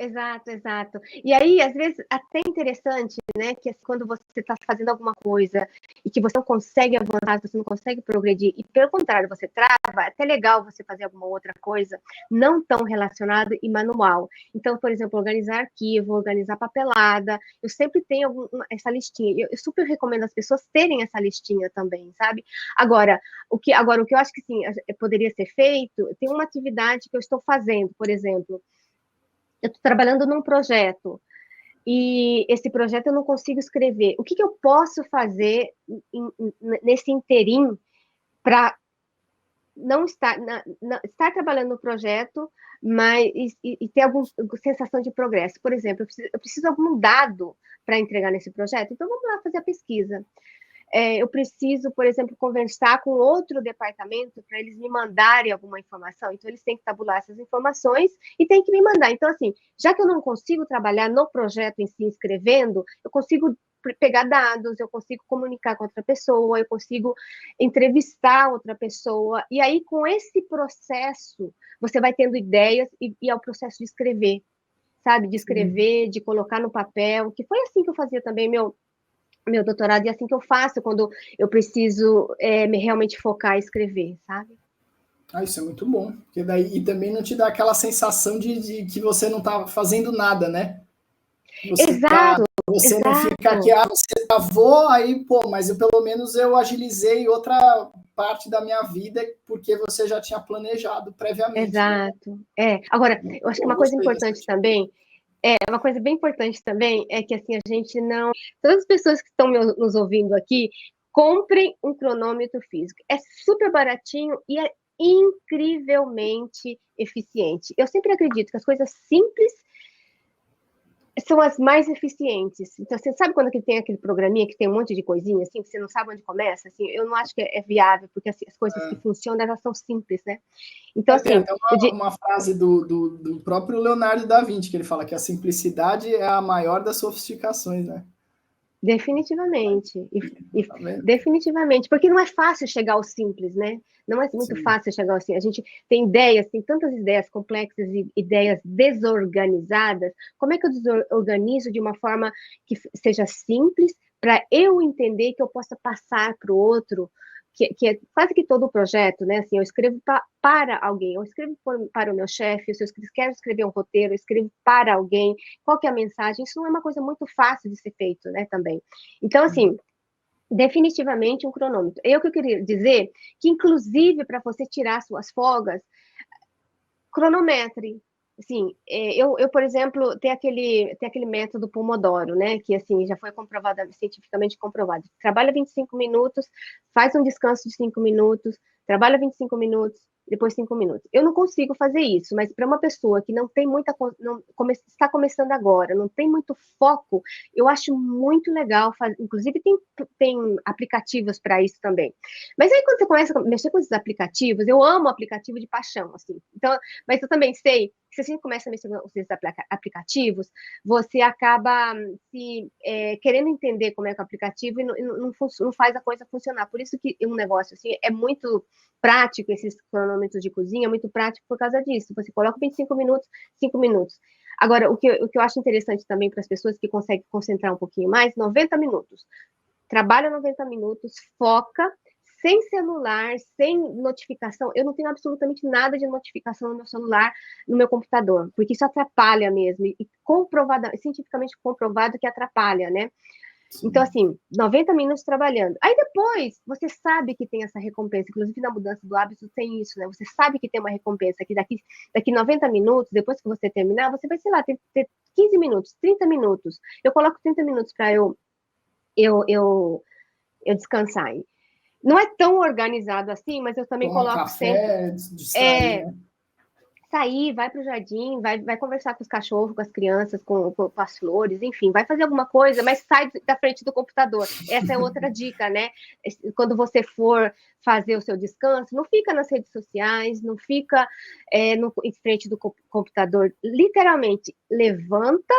E aí, às vezes, até interessante, né, que quando você está fazendo alguma coisa e que você não consegue avançar, você não consegue progredir, e pelo contrário, você trava, é até legal você fazer alguma outra coisa não tão relacionada e manual. Então, por exemplo, organizar arquivo, organizar papelada, eu sempre tenho essa listinha. Eu super recomendo as pessoas terem essa listinha também, sabe? Agora, o que eu acho que sim, poderia ser feito, tem uma atividade que eu estou fazendo, por exemplo, eu estou trabalhando num projeto, e esse projeto eu não consigo escrever. O que eu posso fazer nesse interim para não estar, estar trabalhando no projeto, mas e ter alguma sensação de progresso? Por exemplo, eu preciso de algum dado para entregar nesse projeto, então vamos lá fazer a pesquisa. Eu preciso, por exemplo, conversar com outro departamento para eles me mandarem alguma informação. Então, eles têm que tabular essas informações e têm que me mandar. Então, assim, já que eu não consigo trabalhar no projeto em si, escrevendo, eu consigo pegar dados, eu consigo comunicar com outra pessoa, eu consigo entrevistar outra pessoa. E aí, com esse processo, você vai tendo ideias e é o processo de escrever, sabe? De escrever, de colocar no papel, que foi assim que eu fazia também meu doutorado, e é assim que eu faço quando eu preciso me realmente focar e escrever, sabe? Isso é muito bom, porque daí e também não te dá aquela sensação de que você não está fazendo nada, né? Você não fica aqui, você travou, aí, mas pelo menos eu agilizei outra parte da minha vida, porque você já tinha planejado previamente. Exato. Né? Agora, eu acho que uma coisa importante também, uma coisa bem importante também é que assim, a gente não. Todas as pessoas que estão nos ouvindo aqui, comprem um cronômetro físico. É super baratinho e é incrivelmente eficiente. Eu sempre acredito que as coisas simples são as mais eficientes. Então, você sabe quando que tem aquele programinha que tem um monte de coisinha, assim, que você não sabe onde começa? Assim, eu não acho que é viável, porque assim, as coisas que funcionam, elas são simples, né? Então, assim... Tem uma frase do próprio Leonardo da Vinci, que ele fala que a simplicidade é a maior das sofisticações, né? Definitivamente. Definitivamente. Porque não é fácil chegar ao simples, né? Não é muito fácil chegar ao simples. A gente tem ideias, tem tantas ideias complexas e ideias desorganizadas. Como é que eu desorganizo de uma forma que seja simples para eu entender que eu possa passar para o outro? Que é quase que todo o projeto, né? Assim, eu escrevo para alguém, eu escrevo para o meu chefe, se eu quero escrever um roteiro, eu escrevo para alguém, qual que é a mensagem? Isso não é uma coisa muito fácil de ser feito, né, também. Então, assim, definitivamente um cronômetro. Eu que eu queria dizer que, inclusive, para você tirar suas folgas, cronometre. Assim, por exemplo, tem aquele método Pomodoro, né? Que assim já foi comprovado, cientificamente comprovado. Trabalha 25 minutos, faz um descanso de 5 minutos, trabalha 25 minutos, depois 5 minutos. Eu não consigo fazer isso, mas para uma pessoa que não tem muita, está começando agora, não tem muito foco, eu acho muito legal fazer. Inclusive, tem aplicativos para isso também. Mas aí, quando você começa a mexer com esses aplicativos, eu amo aplicativo de paixão, assim. Então, mas eu também sei que se a gente começa a mexer com esses aplicativos, você acaba querendo entender como é que é o aplicativo e não faz a coisa funcionar. Por isso que um negócio assim é muito prático, esses cronômetros de cozinha, é muito prático por causa disso. Você coloca 25 minutos, 5 minutos. Agora, o que eu acho interessante também para as pessoas que conseguem concentrar um pouquinho mais, 90 minutos. Trabalha 90 minutos, foca, sem celular, sem notificação. Eu não tenho absolutamente nada de notificação no meu celular, no meu computador, porque isso atrapalha mesmo, e cientificamente comprovado que atrapalha, né? Sim. Então, assim, 90 minutos trabalhando. Aí depois, você sabe que tem essa recompensa, inclusive na mudança do hábito tem isso, né? Você sabe que tem uma recompensa, que daqui 90 minutos, depois que você terminar, você vai, sei lá, ter 15 minutos, 30 minutos. Eu coloco 30 minutos para eu descansar. Não é tão organizado assim, mas eu também coloco café, sempre... distrair, né? Sair, vai para o jardim, vai conversar com os cachorros, com as crianças, com as flores, enfim, vai fazer alguma coisa, mas sai da frente do computador. Essa é outra dica, né? Quando você for fazer o seu descanso, não fica nas redes sociais, não fica em frente do computador. Literalmente, levanta,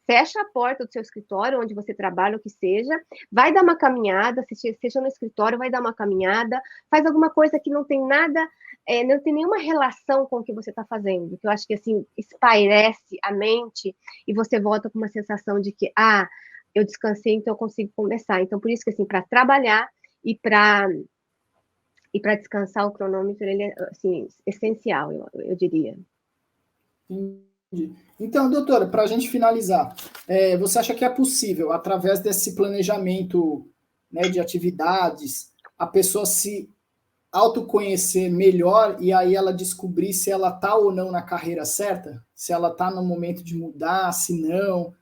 fecha a porta do seu escritório, onde você trabalha, o que seja, vai dar uma caminhada, seja no escritório, vai dar uma caminhada, faz alguma coisa que não tem nada, não tem nenhuma relação com o que você está fazendo, que eu acho que, assim, espairece a mente e você volta com uma sensação de que, eu descansei, então eu consigo começar. Então, por isso que, assim, para trabalhar e para descansar, o cronômetro, ele é, assim, essencial, eu diria. Então, doutora, para a gente finalizar, você acha que é possível, através desse planejamento, né, de atividades, a pessoa se autoconhecer melhor e aí ela descobrir se ela está ou não na carreira certa? Se ela está no momento de mudar, se não?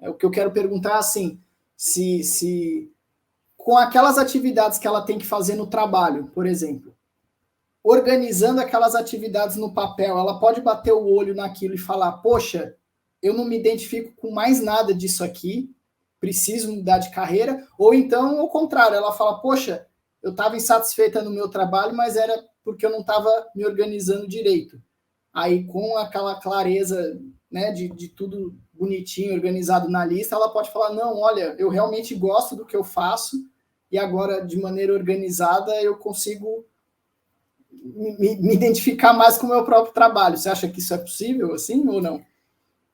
O que eu quero perguntar, assim, se com aquelas atividades que ela tem que fazer no trabalho, por exemplo, organizando aquelas atividades no papel, ela pode bater o olho naquilo e falar, poxa, eu não me identifico com mais nada disso aqui, preciso mudar de carreira, ou então, ao contrário, ela fala, poxa, eu estava insatisfeita no meu trabalho, mas era porque eu não estava me organizando direito. Aí, com aquela clareza, né, de tudo bonitinho, organizado na lista, ela pode falar, não, olha, eu realmente gosto do que eu faço, e agora, de maneira organizada, eu consigo me identificar mais com o meu próprio trabalho. Você acha que isso é possível, assim, ou não?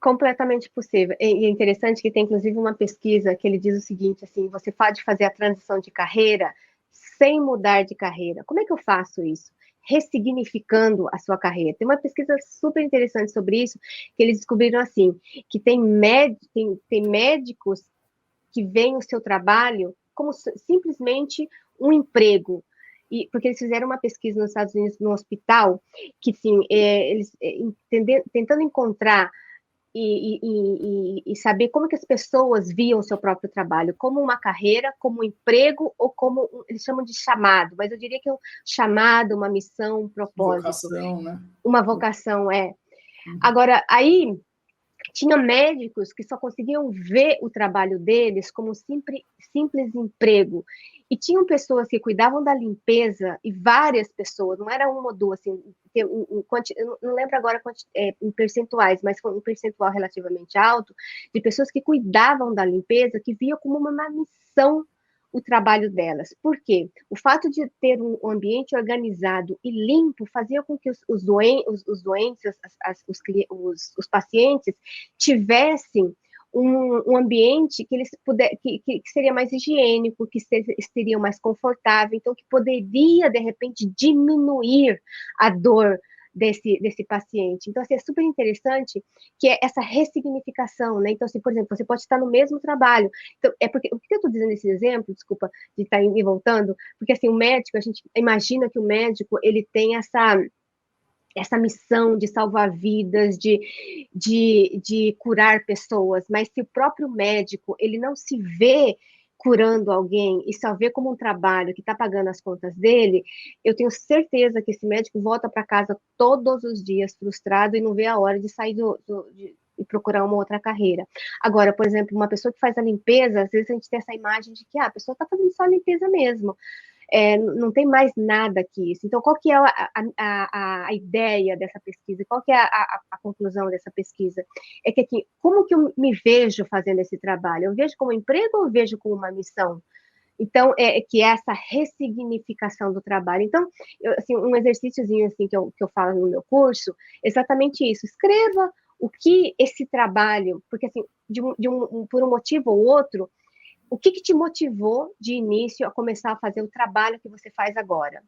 Completamente possível. E é interessante que tem, inclusive, uma pesquisa que ele diz o seguinte, assim, você pode fazer a transição de carreira sem mudar de carreira. Como é que eu faço isso? Ressignificando a sua carreira. Tem uma pesquisa super interessante sobre isso, que eles descobriram, assim, que tem médicos que veem o seu trabalho como simplesmente um emprego. Porque eles fizeram uma pesquisa nos Estados Unidos, no hospital, que, assim, eles tentando encontrar e saber como que as pessoas viam o seu próprio trabalho, como uma carreira, como um emprego, ou como, eles chamam de chamado, mas eu diria que é um chamado, uma missão, um propósito. Vocação, né? Uma vocação, é. Agora, aí, tinha médicos que só conseguiam ver o trabalho deles como um simples emprego. E tinham pessoas que cuidavam da limpeza, e várias pessoas, não era uma ou duas, assim, eu não lembro agora em percentuais, mas foi um percentual relativamente alto, de pessoas que cuidavam da limpeza, que via como uma missão o trabalho delas. Por quê? O fato de ter um ambiente organizado e limpo fazia com que os doentes, os pacientes, tivessem um ambiente que eles que seria mais higiênico, que seria mais confortável, então que poderia, de repente, diminuir a dor desse paciente. Então, assim, é super interessante que é essa ressignificação, né? Então, assim, por exemplo, você pode estar no mesmo trabalho. Então, porque, o que eu estou dizendo nesse exemplo, desculpa de estar indo e voltando, porque, assim, o médico, a gente imagina que o médico, ele tem essa missão de salvar vidas, de curar pessoas, mas se o próprio médico, ele não se vê curando alguém e só vê como um trabalho que está pagando as contas dele, eu tenho certeza que esse médico volta para casa todos os dias frustrado e não vê a hora de sair e procurar uma outra carreira. Agora, por exemplo, uma pessoa que faz a limpeza, às vezes a gente tem essa imagem de que a pessoa está fazendo só a limpeza mesmo. Não tem mais nada que isso. Então, qual que é a ideia dessa pesquisa? Qual que é a conclusão dessa pesquisa? É que aqui, como que eu me vejo fazendo esse trabalho? Eu vejo como emprego ou eu vejo como uma missão? Então, que é essa ressignificação do trabalho. Então, assim, um exercíciozinho assim, que eu falo no meu curso, exatamente isso. Escreva o que esse trabalho, porque assim, por um motivo ou outro, o que te motivou de início a começar a fazer o trabalho que você faz agora?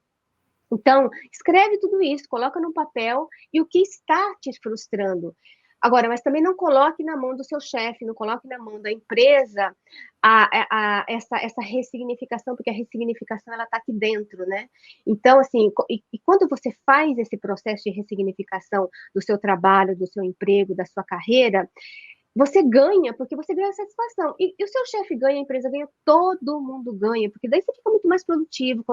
Então, escreve tudo isso, coloca no papel e o que está te frustrando. Agora, mas também não coloque na mão do seu chefe, não coloque na mão da empresa essa ressignificação, porque a ressignificação ela está aqui dentro, né? Então, assim, e quando você faz esse processo de ressignificação do seu trabalho, do seu emprego, da sua carreira, você ganha, porque você ganha satisfação. E o seu chefe ganha, a empresa ganha, todo mundo ganha, porque daí você fica muito mais produtivo.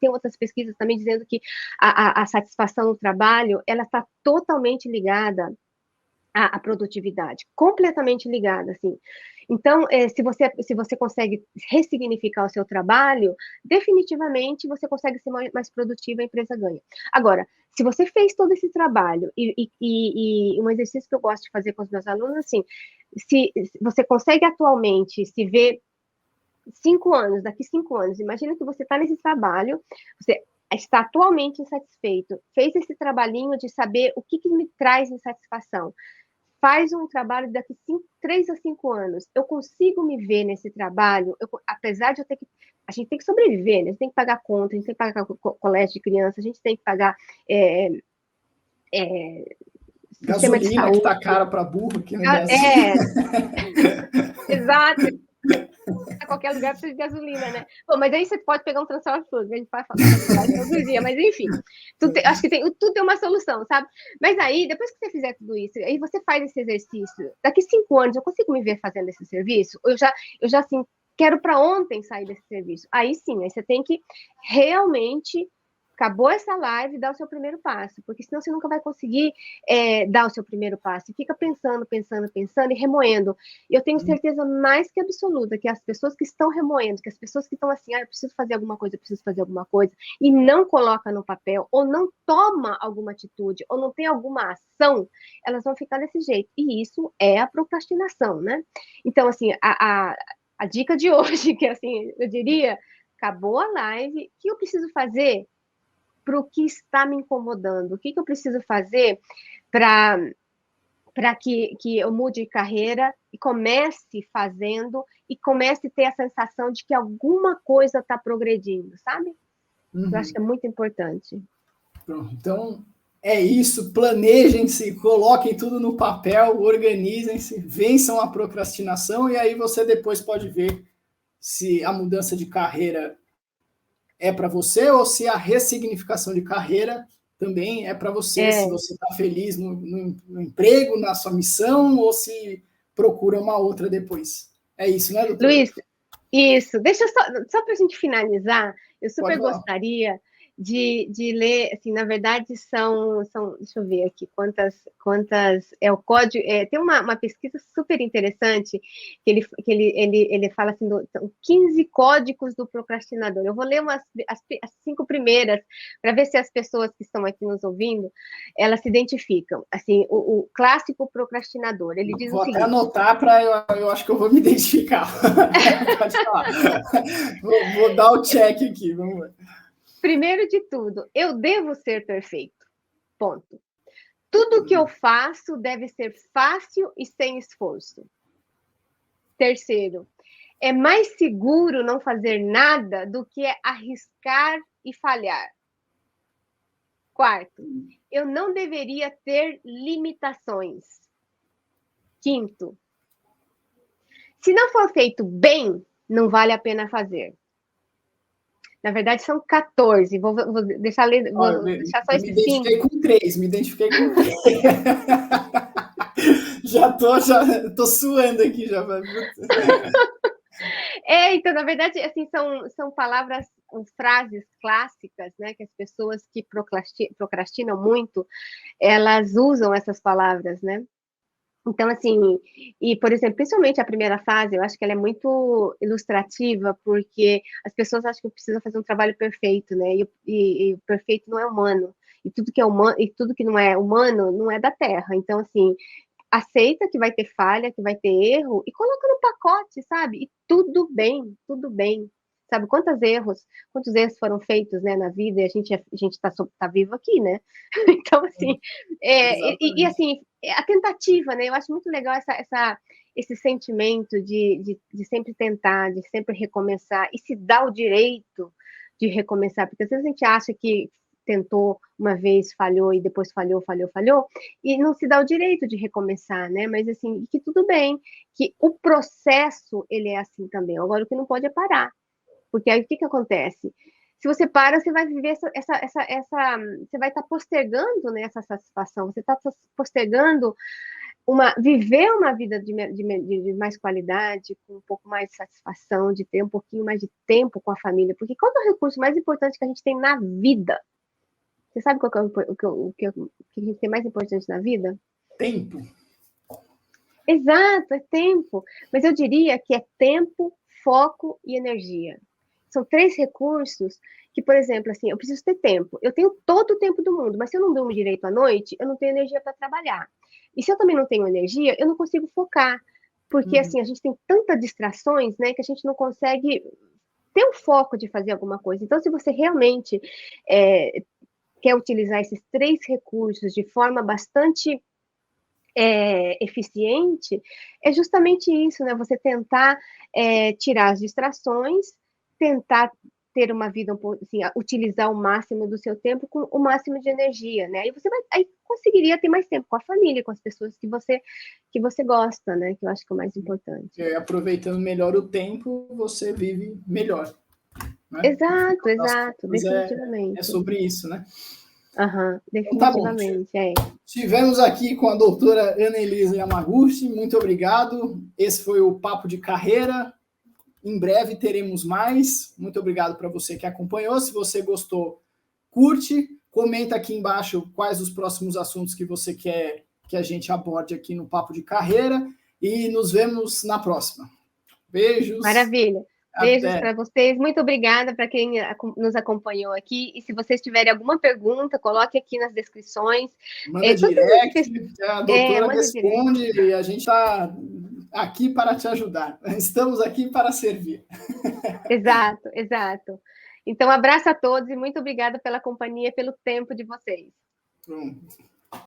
Tem outras pesquisas também dizendo que a satisfação no trabalho, ela está totalmente ligada à produtividade, completamente ligada, assim. Então, se você consegue ressignificar o seu trabalho, definitivamente você consegue ser mais produtivo, a empresa ganha. Agora, se você fez todo esse trabalho, e um exercício que eu gosto de fazer com os meus alunos, assim, se você consegue atualmente se ver 5 anos, daqui 5 anos, imagina que você está nesse trabalho, você está atualmente insatisfeito, fez esse trabalhinho de saber o que me traz insatisfação, faz um trabalho daqui 3 a 5 anos, eu consigo me ver nesse trabalho, apesar de eu ter que... A gente tem que sobreviver, né? A gente tem que pagar conta, a gente tem que pagar colégio de criança, a gente tem que pagar sistema de Gasolina que saúde. tá cara para burro aqui no Brasil. Exato. a qualquer lugar precisa de gasolina, né? Bom, mas aí você pode pegar um transporte público, a gente pode falar todo dia, mas enfim, acho que tudo tem uma solução, sabe? Mas aí, depois que você fizer tudo isso, aí você faz esse exercício, daqui 5 anos eu consigo me ver fazendo esse serviço? Eu já assim, quero para ontem sair desse serviço. Aí sim, aí você tem que realmente acabou essa live, dá o seu primeiro passo, porque senão você nunca vai conseguir dar o seu primeiro passo. E fica pensando e remoendo. E eu tenho certeza mais que absoluta que as pessoas que estão remoendo, que as pessoas que estão assim, eu preciso fazer alguma coisa, e não coloca no papel, ou não toma alguma atitude, ou não tem alguma ação, elas vão ficar desse jeito. E isso é a procrastinação, né? Então, assim, a dica de hoje, que assim, eu diria, acabou a live, o que eu preciso fazer para o que está me incomodando? O que eu preciso fazer para que eu mude de carreira e comece fazendo e comece a ter a sensação de que alguma coisa está progredindo, sabe? Eu acho que é muito importante. Pronto. Então, é isso. Planejem-se, coloquem tudo no papel, organizem-se, vençam a procrastinação e aí você depois pode ver se a mudança de carreira é para você ou se a ressignificação de carreira também é para você, se você está feliz no emprego, na sua missão, ou se procura uma outra depois. É isso, né, doutor? Luiz, isso. Deixa só para a gente finalizar, eu super gostaria de ler, assim, na verdade são, deixa eu ver aqui, quantas é o código, tem uma pesquisa super interessante, que ele fala assim, 15 códigos do procrastinador. Eu vou ler as 5 primeiras, para ver se as pessoas que estão aqui nos ouvindo, elas se identificam. Assim, o clássico procrastinador, ele diz o seguinte... Vou até anotar eu acho que eu vou me identificar. Pode falar. Vou dar o check aqui, vamos ver. Primeiro de tudo, eu devo ser perfeito. Ponto. Tudo que eu faço deve ser fácil e sem esforço. Terceiro, é mais seguro não fazer nada do que arriscar e falhar. Quarto, eu não deveria ter limitações. Quinto, se não for feito bem, não vale a pena fazer. Na verdade, são 14. Vou deixar só esses 5. Me identifiquei com 3. já tô suando aqui já. Então, na verdade, assim, são palavras, frases clássicas, né, que as pessoas que procrastinam muito, elas usam essas palavras, né? Então, assim, e, por exemplo, principalmente a primeira fase, eu acho que ela é muito ilustrativa, porque as pessoas acham que precisam fazer um trabalho perfeito, né? E o perfeito não é humano. E tudo que é humano, e tudo que não é humano não é da Terra. Então, assim, aceita que vai ter falha, que vai ter erro, e coloca no pacote, sabe? E tudo bem, tudo bem. Sabe quantos erros foram feitos, né, na vida, e a gente tá vivo aqui, né? Então, assim, e assim, a tentativa, né? Eu acho muito legal esse sentimento de sempre tentar, de sempre recomeçar, e se dar o direito de recomeçar, porque às vezes a gente acha que tentou uma vez, falhou, e depois falhou, e não se dá o direito de recomeçar, né? Mas, assim, que tudo bem, que o processo, ele é assim também. Agora, o que não pode é parar. Porque aí o que acontece? Se você para, você vai viver você vai estar postergando, né, essa satisfação, você está postergando viver uma vida de mais qualidade, com um pouco mais de satisfação, de ter um pouquinho mais de tempo com a família. Porque qual é o recurso mais importante que a gente tem na vida? Você sabe qual é o que a gente tem mais importante na vida? Tempo. Exato, é tempo. Mas eu diria que é tempo, foco e energia. São 3 recursos que, por exemplo, assim, eu preciso ter tempo. Eu tenho todo o tempo do mundo, mas se eu não durmo direito à noite, eu não tenho energia para trabalhar. E se eu também não tenho energia, eu não consigo focar. Porque, assim, a gente tem tantas distrações, né, que a gente não consegue ter o foco de fazer alguma coisa. Então, se você realmente quer utilizar esses 3 recursos de forma bastante eficiente, é justamente isso, né? Você tentar tirar as distrações, tentar ter uma vida, assim, utilizar o máximo do seu tempo com o máximo de energia, né? Aí conseguiria ter mais tempo com a família, com as pessoas que você gosta, né? Que eu acho que é o mais importante. Aproveitando melhor o tempo, você vive melhor. Né? Exato, definitivamente. É sobre isso, né? Definitivamente, então, tá bom. Estivemos aqui com a doutora Ana-Elisa Yamaguchi, muito obrigado. Esse foi o Papo de Carreira. Em breve teremos mais. Muito obrigado para você que acompanhou. Se você gostou, curte, comenta aqui embaixo quais os próximos assuntos que você quer que a gente aborde aqui no Papo de Carreira e nos vemos na próxima. Beijos. Maravilha. Beijos para vocês. Muito obrigada para quem nos acompanhou aqui. E se vocês tiverem alguma pergunta, coloque aqui nas descrições. Manda direct, a doutora responde direct. E a gente está aqui para te ajudar. Estamos aqui para servir. Exato. Então, abraço a todos e muito obrigada pela companhia, pelo tempo de vocês. Pronto.